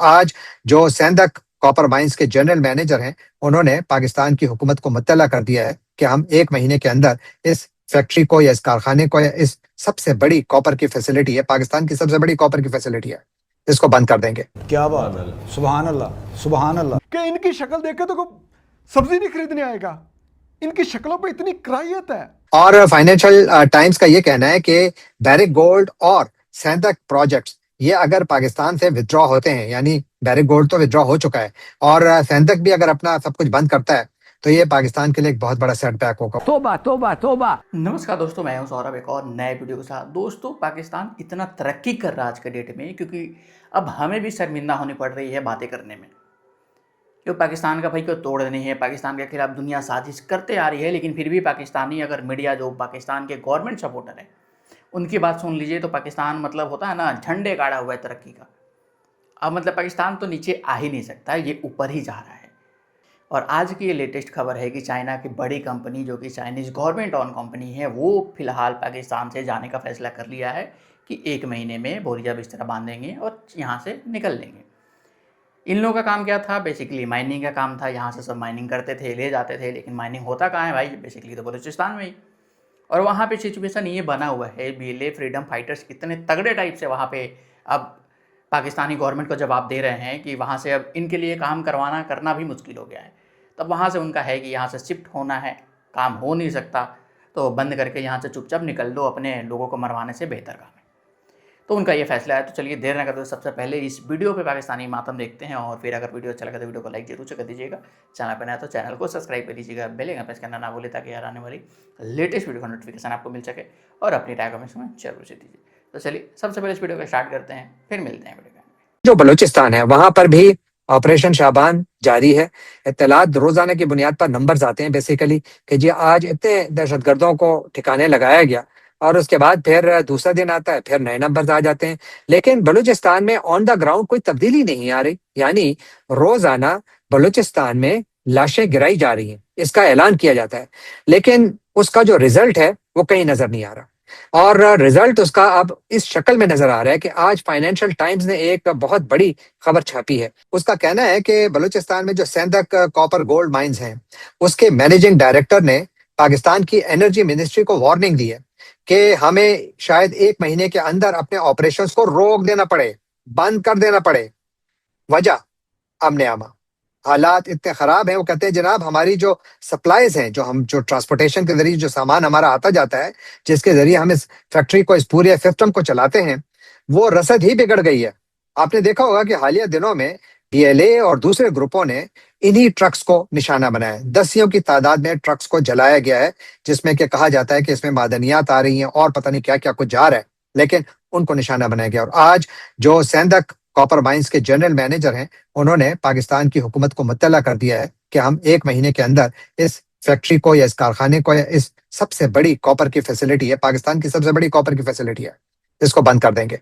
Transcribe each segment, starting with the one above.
آج جو Saindak copper mines کے جنرل مینیجر ہیں، انہوں نے پاکستان کی حکومت کو مطلع کر دیا ہے کہ ہم 1 مہینے کے اندر اس فیکٹری کو یا اس کارخانے کو یا اس سب سے بڑی کاپر کی فیسلٹی ہے، پاکستان کی سب سے بڑی کاپر کی فیسلٹی ہے، اس کو بند کر دیں گے۔ کیا بات ہے، سبحان اللہ سبحان اللہ۔ کہ ان کی شکل دیکھ کے تو کوئی سبزی نہیں خریدنے آئے گا، ان کی شکلوں پہ اتنی کراہیت ہے۔ اور فائنینشل ٹائمز کا یہ کہنا ہے کہ بیرک گولڈ اور سینڈک پروجیکٹس یہ اگر پاکستان سے ودرا ہوتے ہیں، یعنی بیرک گولڈ تو ودرا ہو چکا ہے اور سینڈک بھی اگر اپنا سب کچھ بند کرتا ہے تو یہ پاکستان کے لیے ایک بہت بڑا سیٹ بیک ہوگا۔ توبہ توبہ توبہ۔ نمسکار دوستوں، میں ہوں سوربھ ایک اور نئے ویڈیو کے ساتھ۔ دوستوں، پاکستان اتنا ترقی کر رہا آج کے ڈیٹ میں کیونکہ اب ہمیں بھی شرمندہ ہونی پڑ رہی ہے باتیں کرنے میں، کیوں پاکستان کا بھائی کوئی توڑ نہیں ہے، پاکستان کے خلاف دنیا سازش کرتے آ رہی ہے، لیکن پھر بھی پاکستانی اگر میڈیا جو پاکستان کے گورنمنٹ سپورٹر ہیں ان کی بات سن لیجئے تو پاکستان مطلب ہوتا ہے نا جھنڈے گاڑا ہوا ہے ترقی کا۔ اب مطلب پاکستان تو نیچے آ ہی نہیں سکتا، یہ اوپر ہی جا رہا ہے۔ اور آج کی یہ لیٹسٹ خبر ہے کہ چائنا کی بڑی کمپنی جو کہ چائنیز گورنمنٹ اون کمپنی ہے، وہ فی الحال پاکستان سے جانے کا فیصلہ کر لیا ہے کہ 1 مہینے میں بوریا بستر باندھیں گے اور یہاں سے نکل لیں گے۔ ان لوگوں کا کام کیا تھا؟ بیسیکلی مائننگ کا کام تھا، یہاں سے سب مائننگ کرتے تھے، لے جاتے تھے، لیکن مائننگ ہوتا کہاں ہے بھائی؟ بیسیکلی تو بلوچستان میں ہی۔ اور وہاں پہ سچویشن یہ بنا ہوا ہے، BLA فریڈم فائٹرز اتنے تگڑے ٹائپ سے وہاں پہ اب پاکستانی گورنمنٹ کو جواب دے رہے ہیں کہ وہاں سے اب ان کے لیے کام کرنا بھی مشکل ہو گیا ہے۔ تب وہاں سے ان کا ہے کہ یہاں سے شفٹ ہونا ہے، کام ہو نہیں سکتا تو بند کر کے یہاں سے چپ چاپ نکل دو، اپنے لوگوں کو مروانے سے بہتر کام ہے۔ تو ان کا یہ فیصلہ ہے۔ تو چلیے دیر نہ کرتے ہوئے سب سے پہلے اس ویڈیو پہ پاکستانی ماتم دیکھتے ہیں، اور پھر اگر ویڈیو اچھا لگا تو ویڈیو کو لائک ضرور سے کر دیجیے گا، چینل پہ نیا تو چینل کو سبسکرائب کر لیجیے گا، بیل آئکن پریس کرنا نہ بھولے تاکہ آنے والی لیٹسٹ ویڈیو کا نوٹیفیکیشن آپ کو مل سکے، اور اپنی رائے کمنٹس میں ضرور سے دیجیے۔ تو چلیے سب سے پہلے اس ویڈیو کو اسٹارٹ کرتے ہیں، پھر ملتے ہیں ویڈیو میں۔ جو بلوچستان ہے وہاں پر بھی آپریشن شابان جاری ہے۔ اطلاعات روزانہ کی بنیاد پر نمبرز آتے ہیں بیسیکلی کہ جی آج اتنے دہشت گردوں کو ٹھکانے لگایا گیا، اور اس کے بعد پھر دوسرا دن آتا ہے، پھر نئے نمبرز آ جاتے ہیں، لیکن بلوچستان میں آن دا گراؤنڈ کوئی تبدیلی نہیں آ رہی۔ یعنی روزانہ بلوچستان میں لاشیں گرائی جا رہی ہیں، اس کا اعلان کیا جاتا ہے، لیکن اس کا جو رزلٹ ہے وہ کہیں نظر نہیں آ رہا۔ اور رزلٹ اس کا اب اس شکل میں نظر آ رہا ہے کہ آج فائنینشل ٹائمز نے ایک بہت بڑی خبر چھاپی ہے۔ اس کا کہنا ہے کہ بلوچستان میں جو سینڈک کاپر گولڈ مائنز ہیں، اس کے مینیجنگ ڈائریکٹر نے پاکستان کی انرجی منسٹری کو وارننگ دی ہے کہ ہمیں شاید 1 مہینے کے اندر اپنے آپریشنز کو روک دینا پڑے، بند کر دینا پڑے۔ وجہ امن عامہ، حالات اتنے خراب ہیں۔ وہ کہتے ہیں جناب ہماری جو سپلائیز ہیں، جو ٹرانسپورٹیشن کے ذریعے جو سامان ہمارا آتا جاتا ہے، جس کے ذریعے ہم اس فیکٹری کو، اس پورے سسٹم کو چلاتے ہیں، وہ رسد ہی بگڑ گئی ہے۔ آپ نے دیکھا ہوگا کہ حالیہ دنوں میں BLA اور دوسرے گروپوں نے انہی ٹرکس کو نشانہ بنایا ہے۔ 10 کی تعداد میں ٹرکس کو جلایا گیا ہے، جس میں کہ کہا جاتا ہے کہ اس میں معدنیات آ رہی ہیں اور پتہ نہیں کیا کیا کچھ جا رہا ہے، لیکن ان کو نشانہ بنایا گیا۔ اور آج جو سینڈک کاپر مائنز کے جنرل مینیجر ہیں، انہوں نے پاکستان کی حکومت کو مطلع کر دیا ہے کہ ہم 1 مہینے کے اندر اس فیکٹری کو یا اس کارخانے کو یا اس سب سے بڑی کاپر کی فیسلٹی ہے، پاکستان کی سب سے بڑی کاپر کی فیسلٹی ہے، اس کو بند کر دیں گے۔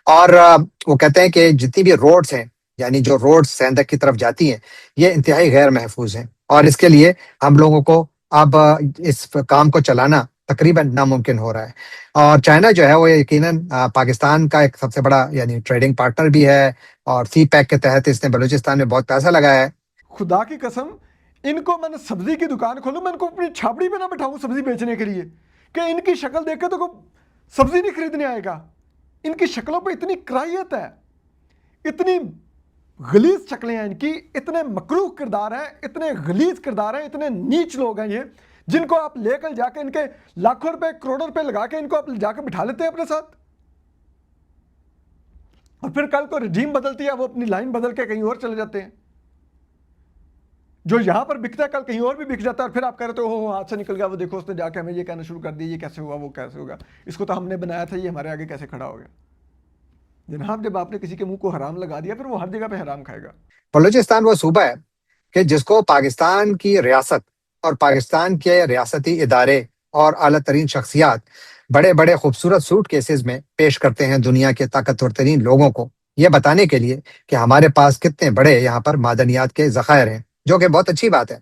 اور وہ کہتے ہیں کہ جتنی بھی روڈز ہیں، یعنی جو روڈز سینڈک کی طرف جاتی ہیں، یہ انتہائی غیر محفوظ ہیں، اور اس کے لیے ہم لوگوں کو اب اس کام کو چلانا تقریباً ناممکن ہو رہا ہے۔ اور چائنا جو ہے وہ یقیناً پاکستان کا ایک سب سے بڑا یعنی ٹریڈنگ پارٹنر بھی ہے، اور سی پیک کے تحت اس نے بلوچستان میں بہت پیسہ لگایا ہے۔ خدا کی قسم، ان کو میں نے سبزی کی دکان کھولوں، میں ان کو اپنی چھاپڑی پہ نہ بٹھاؤں سبزی بیچنے کے لیے، کہ ان کی شکل دیکھ کے تو کوئی سبزی نہیں خریدنے آئے گا۔ ان کی شکلوں پہ اتنی کراہیت ہے، اتنی غلیظ شکلیں ہیں ان کی، اتنے مکروہ کردار ہیں، اتنے غلیظ کردار ہیں، اتنے نیچ لوگ ہیں یہ، جن کو آپ لے کر جا کے ان کے لاکھوں روپے کروڑوں روپے لگا کے ان کو آپ جا کے بٹھا لیتے ہیں اپنے ساتھ، اور پھر کل کو رجیم بدلتی ہے، وہ اپنی لائن بدل کے کہیں اور چلے جاتے ہیں۔ جو یہاں پر بکتا ہے کل کہیں اور بھی بک جاتا ہے، اور پھر آپ کہہ رہے ہو ہاتھ سے نکل گیا، وہ دیکھو اس نے جا کے ہمیں یہ کہنا شروع کر دیا، یہ کیسے ہوا، وہ کیسے ہوگا، اس کو تو ہم نے بنایا تھا، یہ ہمارے آگے کیسے کھڑا ہو گیا۔ جناب جب آپ نے کسی کے منہ کو حرام لگا دیا، پھر وہ ہر جگہ پہ حرام کھائے گا۔ بلوچستان وہ صوبہ ہے کہ جس کو پاکستان کی ریاست اور پاکستان کے ریاستی ادارے اور اعلیٰ ترین شخصیات بڑے بڑے خوبصورت سوٹ کیسز میں پیش کرتے ہیں دنیا کے طاقتور ترین لوگوں کو، یہ بتانے کے لیے کہ ہمارے پاس کتنے بڑے یہاں پر معدنیات کے ذخائر ہیں، جو کہ بہت اچھی بات ہے،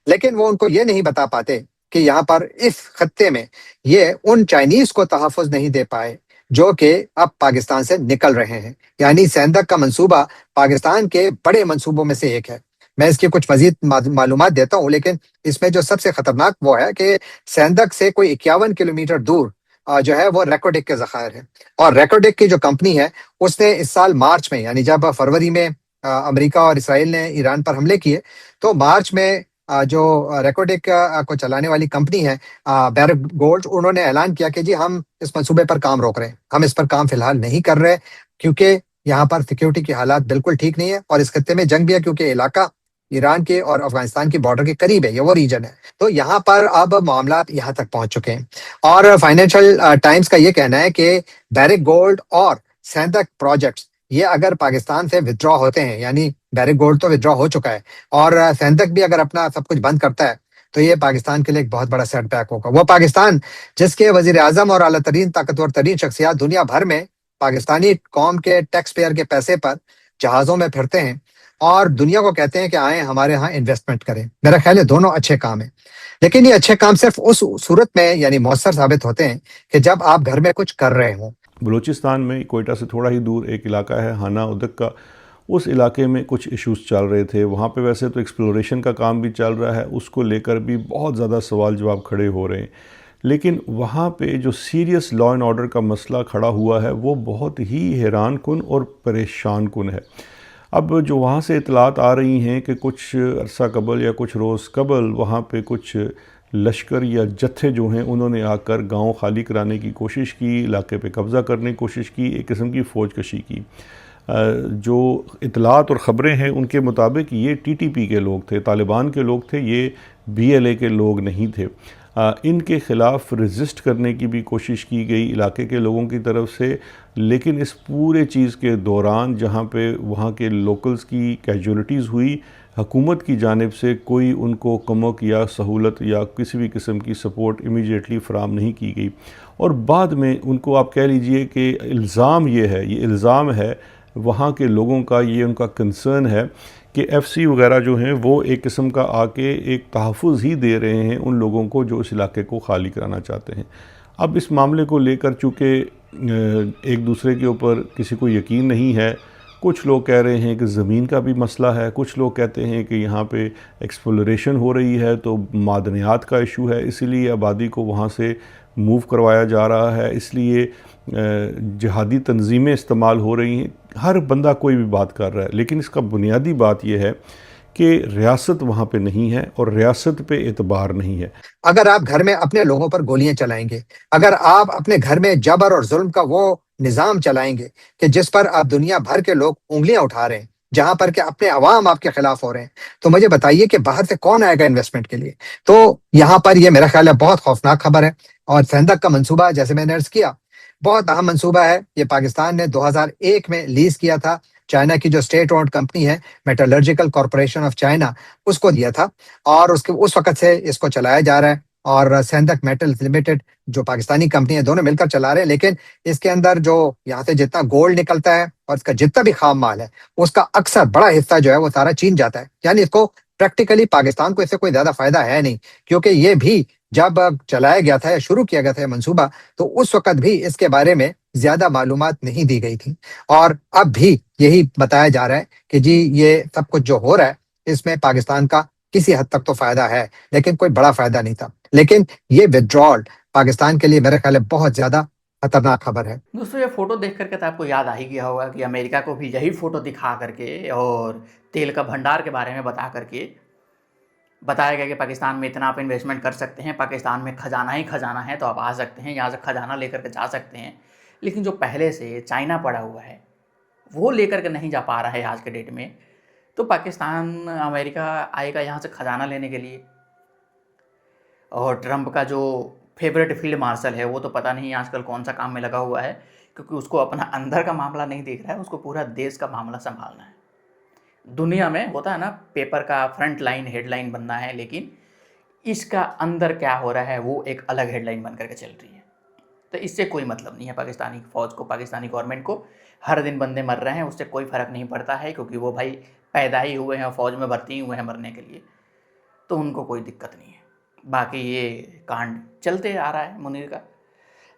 لیکن وہ ان کو یہ نہیں بتا پاتے کہ یہاں پر اس خطے میں یہ ان چائنیز کو تحفظ نہیں دے پائے جو کہ اب پاکستان سے نکل رہے ہیں. یعنی سیندک کا منصوبہ پاکستان کے بڑے منصوبوں میں سے ایک ہے. میں اس کی کچھ مزید معلومات دیتا ہوں، لیکن اس میں جو سب سے خطرناک وہ ہے کہ سیندک سے کوئی 51 کلومیٹر دور جو ہے وہ ریکوڈک کے ذخائر ہیں. اور ریکوڈک کی جو کمپنی ہے اس نے اس سال مارچ میں، یعنی جب فروری میں امریکہ اور اسرائیل نے ایران پر حملے کیے، تو مارچ میں جو ریکوڈک کو چلانے والی کمپنی ہے بیرک گولڈ، انہوں نے اعلان کیا کہ جی ہم اس منصوبے پر کام روک رہے ہیں، ہم اس پر کام فی الحال نہیں کر رہے، کیونکہ یہاں پر سیکیورٹی کے حالات بالکل ٹھیک نہیں ہے، اور اس خطے میں جنگ بھی ہے کیونکہ علاقہ ایران کے اور افغانستان کی بارڈر کے قریب ہے، یہ وہ ریجن ہے. تو یہاں پر اب معاملات یہاں تک پہنچ چکے ہیں. اور فائنینشل ٹائمز کا یہ کہنا ہے کہ بیرک گولڈ اور سیندک پروجیکٹس یہ اگر پاکستان سے ودرا ہوتے ہیں، یعنی بیرک گولڈ تو ودرا ہو چکا ہے، اور سیندک بھی اگر اپنا سب کچھ بند کرتا ہے، تو یہ پاکستان کے لیے ایک بہت بڑا سیٹ بیک ہوگا. وہ پاکستان جس کے وزیر اعظم اور اعلیٰ ترین طاقتور ترین شخصیات دنیا بھر میں پاکستانی قوم کے ٹیکس پیئر کے پیسے پر جہازوں میں پھرتے ہیں اور دنیا کو کہتے ہیں کہ آئیں ہمارے ہاں انویسٹمنٹ کریں. میرا خیال ہے دونوں اچھے کام ہیں، لیکن یہ اچھے کام صرف اس صورت میں یعنی مؤثر ثابت ہوتے ہیں کہ جب آپ گھر میں کچھ کر رہے ہوں. بلوچستان میں کوئٹہ سے تھوڑا ہی دور ایک علاقہ ہے ہانا ادک کا، اس علاقے میں کچھ ایشوز چل رہے تھے. وہاں پہ ویسے تو ایکسپلوریشن کا کام بھی چل رہا ہے، اس کو لے کر بھی بہت زیادہ سوال جواب کھڑے ہو رہے ہیں، لیکن وہاں پہ جو سیریس لا اینڈ آرڈر کا مسئلہ کھڑا ہوا ہے وہ بہت ہی حیران کن اور پریشان کن ہے. اب جو وہاں سے اطلاعات آ رہی ہیں کہ کچھ عرصہ قبل یا کچھ روز قبل وہاں پہ کچھ لشکر یا جتھے جو ہیں انہوں نے آ کر گاؤں خالی کرانے کی کوشش کی، علاقے پہ قبضہ کرنے کی کوشش کی، ایک قسم کی فوج کشی کی. جو اطلاعات اور خبریں ہیں ان کے مطابق یہ ٹی ٹی پی کے لوگ تھے، طالبان کے لوگ تھے، یہ بی ایل اے کے لوگ نہیں تھے. ان کے خلاف ریزسٹ کرنے کی بھی کوشش کی گئی علاقے کے لوگوں کی طرف سے، لیکن اس پورے چیز کے دوران جہاں پہ وہاں کے لوکلز کی کیجولیٹیز ہوئی، حکومت کی جانب سے کوئی ان کو کمک یا سہولت یا کسی بھی قسم کی سپورٹ امیجیٹلی فراہم نہیں کی گئی. اور بعد میں ان کو آپ کہہ لیجئے کہ الزام یہ الزام ہے وہاں کے لوگوں کا، یہ ان کا کنسرن ہے کہ ایف سی وغیرہ جو ہیں وہ ایک قسم کا آ کے ایک تحفظ ہی دے رہے ہیں ان لوگوں کو جو اس علاقے کو خالی کرانا چاہتے ہیں. اب اس معاملے کو لے کر چونکہ ایک دوسرے کے اوپر کسی کو یقین نہیں ہے، کچھ لوگ کہہ رہے ہیں کہ زمین کا بھی مسئلہ ہے، کچھ لوگ کہتے ہیں کہ یہاں پہ ایکسپلوریشن ہو رہی ہے تو معدنیات کا ایشو ہے، اسی لیے آبادی کو وہاں سے موو کروایا جا رہا ہے، اس لیے جہادی تنظیمیں استعمال ہو رہی ہیں. ہر بندہ کوئی بھی بات کر رہا ہے، لیکن اس کا بنیادی بات یہ ہے کہ ریاست وہاں پہ نہیں ہے اور ریاست پہ اعتبار نہیں ہے. اگر آپ گھر میں اپنے لوگوں پر گولیاں چلائیں گے، اگر آپ اپنے گھر میں جبر اور ظلم کا وہ نظام چلائیں گے کہ جس پر آپ دنیا بھر کے لوگ انگلیاں اٹھا رہے ہیں، جہاں پر کہ اپنے عوام آپ کے خلاف ہو رہے ہیں، تو مجھے بتائیے کہ باہر سے کون آئے گا انویسٹمنٹ کے لیے؟ تو یہاں پر یہ میرا خیال ہے بہت خوفناک خبر ہے. اور سیندک کا منصوبہ جیسے میں نے عرض کیا بہت اہم منصوبہ ہے. یہ پاکستان نے 2001 میں لیز کیا تھا، چائنا کی جو اسٹیٹ اونڈ کمپنی ہے میٹالرجیکل کارپوریشن آف چائنا، اس کو دیا تھا، اور اس وقت سے اس کو چلایا جا رہا ہے. اور سیندک میٹلز لمیٹڈ جو پاکستانی کمپنی ہے، دونوں مل کر چلا رہے ہیں. لیکن اس کے اندر جو یہاں سے جتنا گولڈ نکلتا ہے اور اس کا جتنا بھی خام مال ہے، اس کا اکثر بڑا حصہ جو ہے وہ سارا چین جاتا ہے. یعنی اس کو پریکٹیکلی پاکستان کو اس سے کوئی زیادہ فائدہ ہے نہیں، کیونکہ یہ بھی جب چلایا گیا تھا یا شروع کیا گیا تھا یہ منصوبہ، تو اس وقت بھی اس کے بارے میں زیادہ معلومات نہیں دی گئی تھی. اور اب بھی یہی بتایا جا رہا ہے کہ جی یہ سب کچھ جو ہو رہا ہے اس میں پاکستان کا کسی حد تک تو فائدہ ہے، لیکن کوئی بڑا فائدہ نہیں تھا. لیکن یہ ودرال پاکستان کے لیے میرے خیال ہے بہت زیادہ خطرناک خبر ہے. دوستو یہ فوٹو دیکھ کر کے تو آپ کو یاد آ ہی گیا ہوگا کہ امریکہ کو بھی یہی فوٹو دکھا کر کے اور تیل کا بھنڈار کے بارے میں بتا کر کے بتایا گیا کہ پاکستان میں اتنا آپ انویسٹمنٹ کر سکتے ہیں، پاکستان میں خزانہ ہی خزانہ ہے، تو آپ آ سکتے ہیں، یہاں سے خزانہ لے کر کے جا سکتے ہیں. لیکن جو پہلے سے چائنا پڑا ہوا ہے وہ لے کر کے نہیں جا پا رہا ہے آج کے ڈیٹ میں، تو پاکستان امریکہ آئے گا یہاں سے خزانہ لینے کے لیے. اور ٹرمپ کا جو فیوریٹ فیلڈ مارشل ہے وہ تو پتہ نہیں آج کل کون سا کام میں لگا ہوا ہے، کیونکہ اس کو اپنا اندر کا معاملہ نہیں دیکھ رہا ہے، اس کو پورا دیش کا معاملہ سنبھالنا ہے. دنیا میں ہوتا ہے نا پیپر کا فرنٹ لائن ہیڈ لائن بننا ہے، لیکن اس کا اندر کیا ہو رہا ہے وہ ایک الگ ہیڈ لائن بن کر کے چل رہی ہے. تو اس سے کوئی مطلب نہیں ہے پاکستانی فوج کو، پاکستانی گورنمنٹ کو. ہر دن بندے مر رہے ہیں، اس سے کوئی فرق نہیں پڑتا ہے، کیونکہ وہ بھائی پیدا ہی ہوئے ہیں اور فوج میں بھرتی ہوئے ہیں مرنے کے لیے، تو ان کو کوئی دقت نہیں ہے. باقی یہ کانڈ چلتے آ رہا ہے منیر کا.